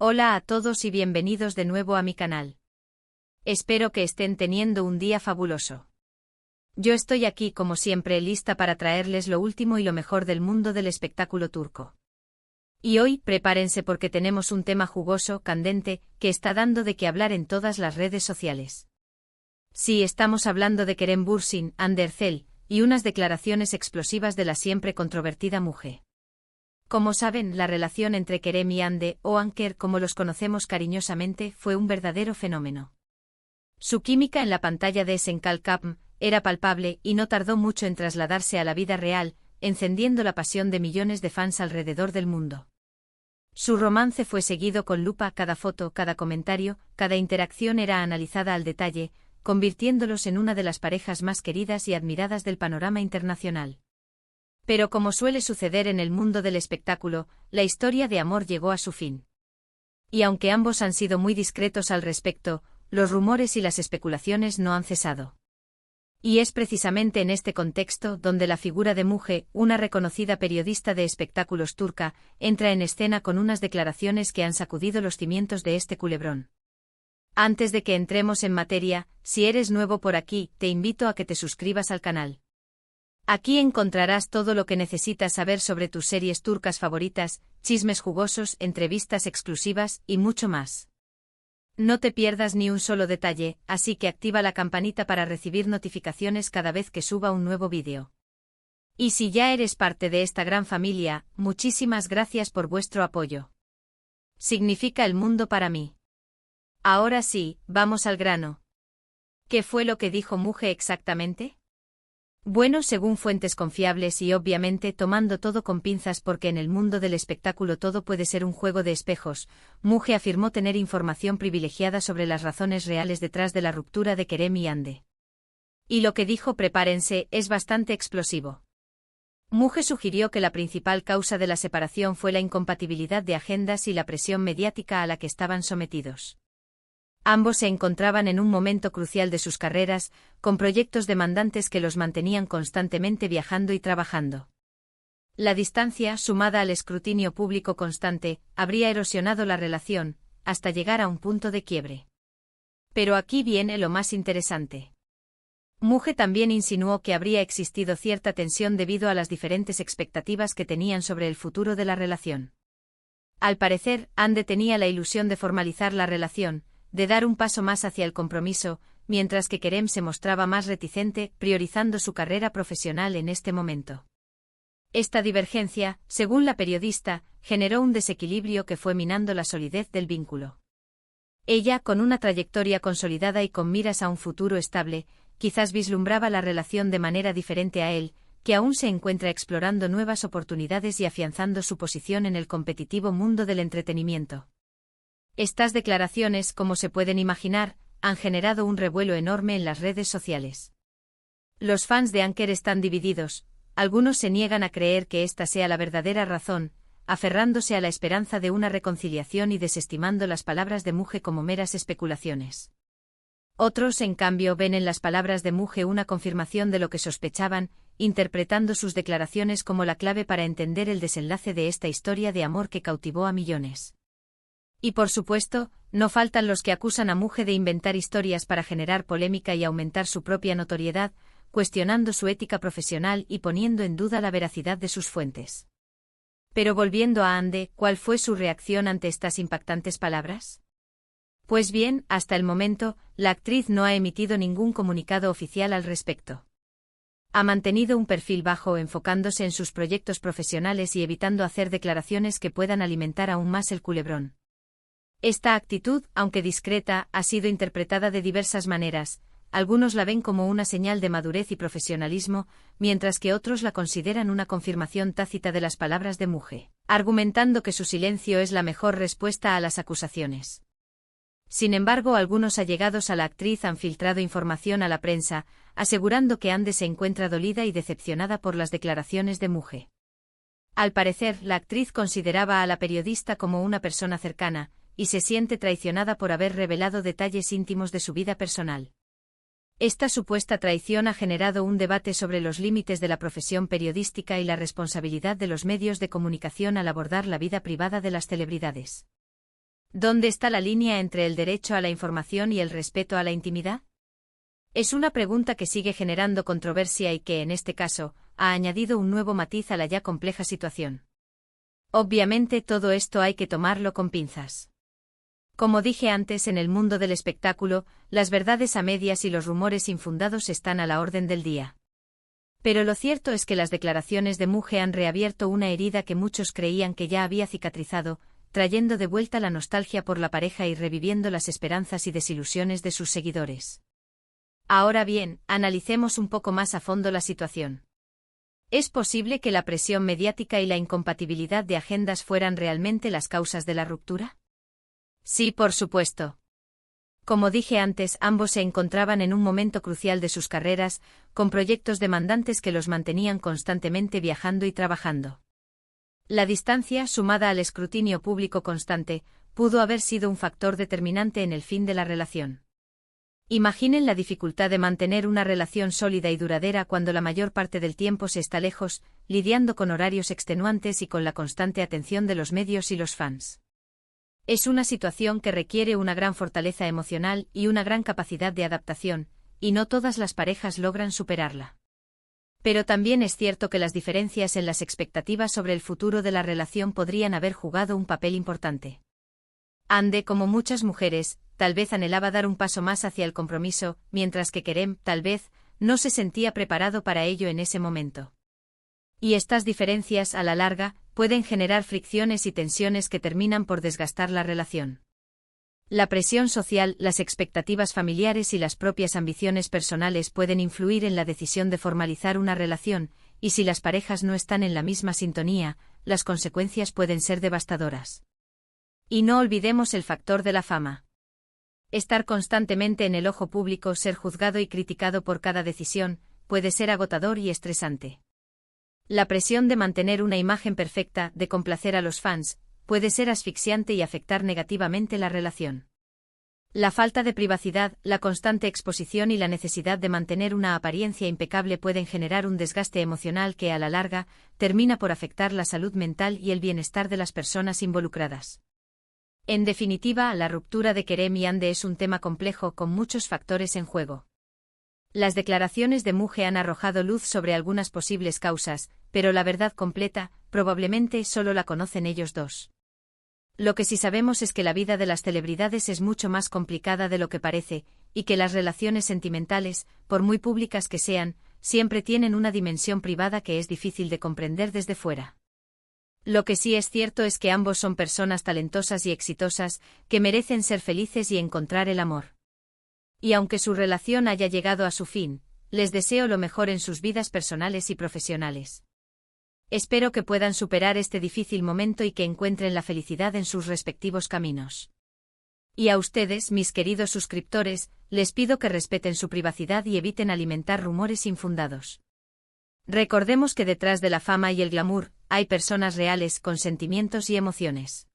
Hola a todos y bienvenidos de nuevo a mi canal. Espero que estén teniendo un día fabuloso. Yo estoy aquí como siempre lista para traerles lo último y lo mejor del mundo del espectáculo turco. Y hoy, prepárense porque tenemos un tema jugoso, candente, que está dando de qué hablar en todas las redes sociales. Sí, estamos hablando de Kerem Bürsin, Hande Erçel, y unas declaraciones explosivas de la siempre controvertida mujer. Como saben, la relación entre Kerem y Hande, o Anker como los conocemos cariñosamente, fue un verdadero fenómeno. Su química en la pantalla de Esenkal era palpable y no tardó mucho en trasladarse a la vida real, encendiendo la pasión de millones de fans alrededor del mundo. Su romance fue seguido con lupa, cada foto, cada comentario, cada interacción era analizada al detalle, convirtiéndolos en una de las parejas más queridas y admiradas del panorama internacional. Pero como suele suceder en el mundo del espectáculo, la historia de amor llegó a su fin. Y aunque ambos han sido muy discretos al respecto, los rumores y las especulaciones no han cesado. Y es precisamente en este contexto donde la figura de Müge, una reconocida periodista de espectáculos turca, entra en escena con unas declaraciones que han sacudido los cimientos de este culebrón. Antes de que entremos en materia, si eres nuevo por aquí, te invito a que te suscribas al canal. Aquí encontrarás todo lo que necesitas saber sobre tus series turcas favoritas, chismes jugosos, entrevistas exclusivas y mucho más. No te pierdas ni un solo detalle, así que activa la campanita para recibir notificaciones cada vez que suba un nuevo vídeo. Y si ya eres parte de esta gran familia, muchísimas gracias por vuestro apoyo. Significa el mundo para mí. Ahora sí, vamos al grano. ¿Qué fue lo que dijo Müge exactamente? Bueno, según fuentes confiables y obviamente tomando todo con pinzas porque en el mundo del espectáculo todo puede ser un juego de espejos, Müge afirmó tener información privilegiada sobre las razones reales detrás de la ruptura de Kerem y Hande. Y lo que dijo, prepárense, es bastante explosivo. Müge sugirió que la principal causa de la separación fue la incompatibilidad de agendas y la presión mediática a la que estaban sometidos. Ambos se encontraban en un momento crucial de sus carreras, con proyectos demandantes que los mantenían constantemente viajando y trabajando. La distancia, sumada al escrutinio público constante, habría erosionado la relación, hasta llegar a un punto de quiebre. Pero aquí viene lo más interesante. Müge también insinuó que habría existido cierta tensión debido a las diferentes expectativas que tenían sobre el futuro de la relación. Al parecer, Hande tenía la ilusión de formalizar la relación, de dar un paso más hacia el compromiso, mientras que Kerem se mostraba más reticente, priorizando su carrera profesional en este momento. Esta divergencia, según la periodista, generó un desequilibrio que fue minando la solidez del vínculo. Ella, con una trayectoria consolidada y con miras a un futuro estable, quizás vislumbraba la relación de manera diferente a él, que aún se encuentra explorando nuevas oportunidades y afianzando su posición en el competitivo mundo del entretenimiento. Estas declaraciones, como se pueden imaginar, han generado un revuelo enorme en las redes sociales. Los fans de Anker están divididos, algunos se niegan a creer que esta sea la verdadera razón, aferrándose a la esperanza de una reconciliación y desestimando las palabras de Müge como meras especulaciones. Otros, en cambio, ven en las palabras de Müge una confirmación de lo que sospechaban, interpretando sus declaraciones como la clave para entender el desenlace de esta historia de amor que cautivó a millones. Y por supuesto, no faltan los que acusan a Müge de inventar historias para generar polémica y aumentar su propia notoriedad, cuestionando su ética profesional y poniendo en duda la veracidad de sus fuentes. Pero volviendo a Hande, ¿cuál fue su reacción ante estas impactantes palabras? Pues bien, hasta el momento, la actriz no ha emitido ningún comunicado oficial al respecto. Ha mantenido un perfil bajo, enfocándose en sus proyectos profesionales y evitando hacer declaraciones que puedan alimentar aún más el culebrón. Esta actitud, aunque discreta, ha sido interpretada de diversas maneras. Algunos la ven como una señal de madurez y profesionalismo, mientras que otros la consideran una confirmación tácita de las palabras de Müge, argumentando que su silencio es la mejor respuesta a las acusaciones. Sin embargo, algunos allegados a la actriz han filtrado información a la prensa, asegurando que Hande se encuentra dolida y decepcionada por las declaraciones de Müge. Al parecer, la actriz consideraba a la periodista como una persona cercana, y se siente traicionada por haber revelado detalles íntimos de su vida personal. Esta supuesta traición ha generado un debate sobre los límites de la profesión periodística y la responsabilidad de los medios de comunicación al abordar la vida privada de las celebridades. ¿Dónde está la línea entre el derecho a la información y el respeto a la intimidad? Es una pregunta que sigue generando controversia y que, en este caso, ha añadido un nuevo matiz a la ya compleja situación. Obviamente todo esto hay que tomarlo con pinzas. Como dije antes, en el mundo del espectáculo, las verdades a medias y los rumores infundados están a la orden del día. Pero lo cierto es que las declaraciones de Muge han reabierto una herida que muchos creían que ya había cicatrizado, trayendo de vuelta la nostalgia por la pareja y reviviendo las esperanzas y desilusiones de sus seguidores. Ahora bien, analicemos un poco más a fondo la situación. ¿Es posible que la presión mediática y la incompatibilidad de agendas fueran realmente las causas de la ruptura? Sí, por supuesto. Como dije antes, ambos se encontraban en un momento crucial de sus carreras, con proyectos demandantes que los mantenían constantemente viajando y trabajando. La distancia, sumada al escrutinio público constante, pudo haber sido un factor determinante en el fin de la relación. Imaginen la dificultad de mantener una relación sólida y duradera cuando la mayor parte del tiempo se está lejos, lidiando con horarios extenuantes y con la constante atención de los medios y los fans. Es una situación que requiere una gran fortaleza emocional y una gran capacidad de adaptación, y no todas las parejas logran superarla. Pero también es cierto que las diferencias en las expectativas sobre el futuro de la relación podrían haber jugado un papel importante. Ande, como muchas mujeres, tal vez anhelaba dar un paso más hacia el compromiso, mientras que Kerem, tal vez, no se sentía preparado para ello en ese momento. Y estas diferencias, a la larga, pueden generar fricciones y tensiones que terminan por desgastar la relación. La presión social, las expectativas familiares y las propias ambiciones personales pueden influir en la decisión de formalizar una relación, y si las parejas no están en la misma sintonía, las consecuencias pueden ser devastadoras. Y no olvidemos el factor de la fama. Estar constantemente en el ojo público, ser juzgado y criticado por cada decisión, puede ser agotador y estresante. La presión de mantener una imagen perfecta, de complacer a los fans, puede ser asfixiante y afectar negativamente la relación. La falta de privacidad, la constante exposición y la necesidad de mantener una apariencia impecable pueden generar un desgaste emocional que, a la larga, termina por afectar la salud mental y el bienestar de las personas involucradas. En definitiva, la ruptura de Kerem y Hande es un tema complejo con muchos factores en juego. Las declaraciones de Muge han arrojado luz sobre algunas posibles causas, pero la verdad completa, probablemente solo la conocen ellos dos. Lo que sí sabemos es que la vida de las celebridades es mucho más complicada de lo que parece, y que las relaciones sentimentales, por muy públicas que sean, siempre tienen una dimensión privada que es difícil de comprender desde fuera. Lo que sí es cierto es que ambos son personas talentosas y exitosas, que merecen ser felices y encontrar el amor. Y aunque su relación haya llegado a su fin, les deseo lo mejor en sus vidas personales y profesionales. Espero que puedan superar este difícil momento y que encuentren la felicidad en sus respectivos caminos. Y a ustedes, mis queridos suscriptores, les pido que respeten su privacidad y eviten alimentar rumores infundados. Recordemos que detrás de la fama y el glamour, hay personas reales con sentimientos y emociones.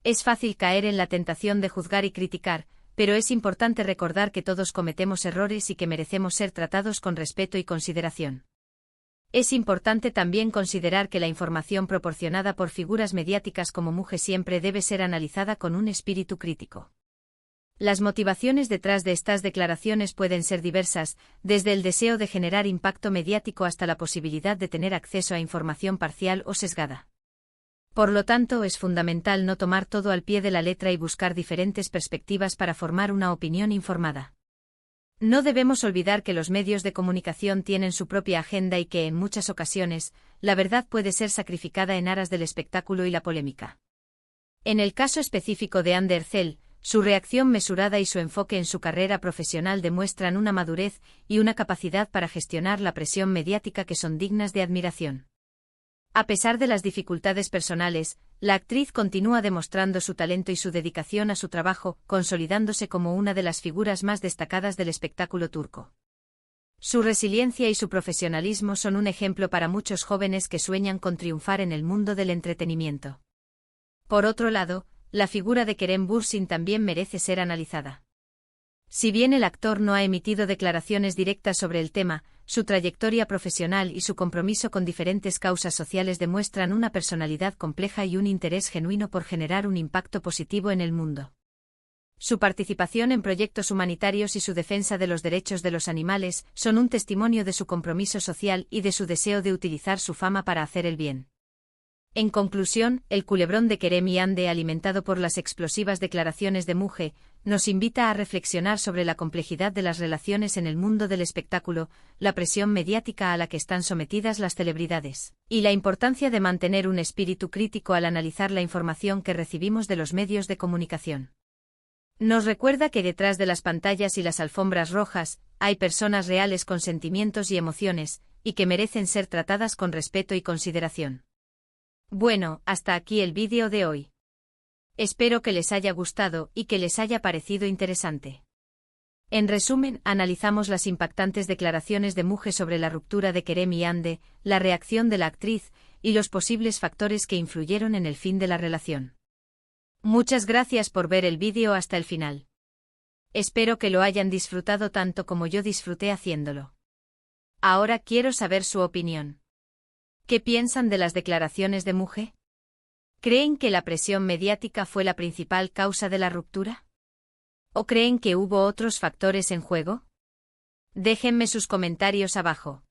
Es fácil caer en la tentación de juzgar y criticar, pero es importante recordar que todos cometemos errores y que merecemos ser tratados con respeto y consideración. Es importante también considerar que la información proporcionada por figuras mediáticas como Muge siempre debe ser analizada con un espíritu crítico. Las motivaciones detrás de estas declaraciones pueden ser diversas, desde el deseo de generar impacto mediático hasta la posibilidad de tener acceso a información parcial o sesgada. Por lo tanto, es fundamental no tomar todo al pie de la letra y buscar diferentes perspectivas para formar una opinión informada. No debemos olvidar que los medios de comunicación tienen su propia agenda y que, en muchas ocasiones, la verdad puede ser sacrificada en aras del espectáculo y la polémica. En el caso específico de Hande Erçel, su reacción mesurada y su enfoque en su carrera profesional demuestran una madurez y una capacidad para gestionar la presión mediática que son dignas de admiración. A pesar de las dificultades personales, la actriz continúa demostrando su talento y su dedicación a su trabajo, consolidándose como una de las figuras más destacadas del espectáculo turco. Su resiliencia y su profesionalismo son un ejemplo para muchos jóvenes que sueñan con triunfar en el mundo del entretenimiento. Por otro lado, la figura de Kerem Bürsin también merece ser analizada. Si bien el actor no ha emitido declaraciones directas sobre el tema, su trayectoria profesional y su compromiso con diferentes causas sociales demuestran una personalidad compleja y un interés genuino por generar un impacto positivo en el mundo. Su participación en proyectos humanitarios y su defensa de los derechos de los animales son un testimonio de su compromiso social y de su deseo de utilizar su fama para hacer el bien. En conclusión, el culebrón de Kerem Ande, alimentado por las explosivas declaraciones de Muge, nos invita a reflexionar sobre la complejidad de las relaciones en el mundo del espectáculo, la presión mediática a la que están sometidas las celebridades, y la importancia de mantener un espíritu crítico al analizar la información que recibimos de los medios de comunicación. Nos recuerda que detrás de las pantallas y las alfombras rojas, hay personas reales con sentimientos y emociones, y que merecen ser tratadas con respeto y consideración. Bueno, hasta aquí el vídeo de hoy. Espero que les haya gustado y que les haya parecido interesante. En resumen, analizamos las impactantes declaraciones de Muge sobre la ruptura de Kerem Ande, la reacción de la actriz, y los posibles factores que influyeron en el fin de la relación. Muchas gracias por ver el vídeo hasta el final. Espero que lo hayan disfrutado tanto como yo disfruté haciéndolo. Ahora quiero saber su opinión. ¿Qué piensan de las declaraciones de Muge? ¿Creen que la presión mediática fue la principal causa de la ruptura? ¿O creen que hubo otros factores en juego? Déjenme sus comentarios abajo.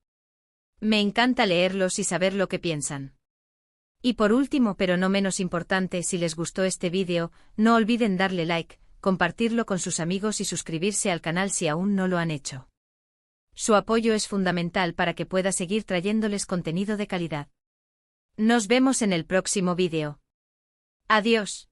Me encanta leerlos y saber lo que piensan. Y por último, pero no menos importante, si les gustó este vídeo, no olviden darle like, compartirlo con sus amigos y suscribirse al canal si aún no lo han hecho. Su apoyo es fundamental para que pueda seguir trayéndoles contenido de calidad. Nos vemos en el próximo vídeo. Adiós.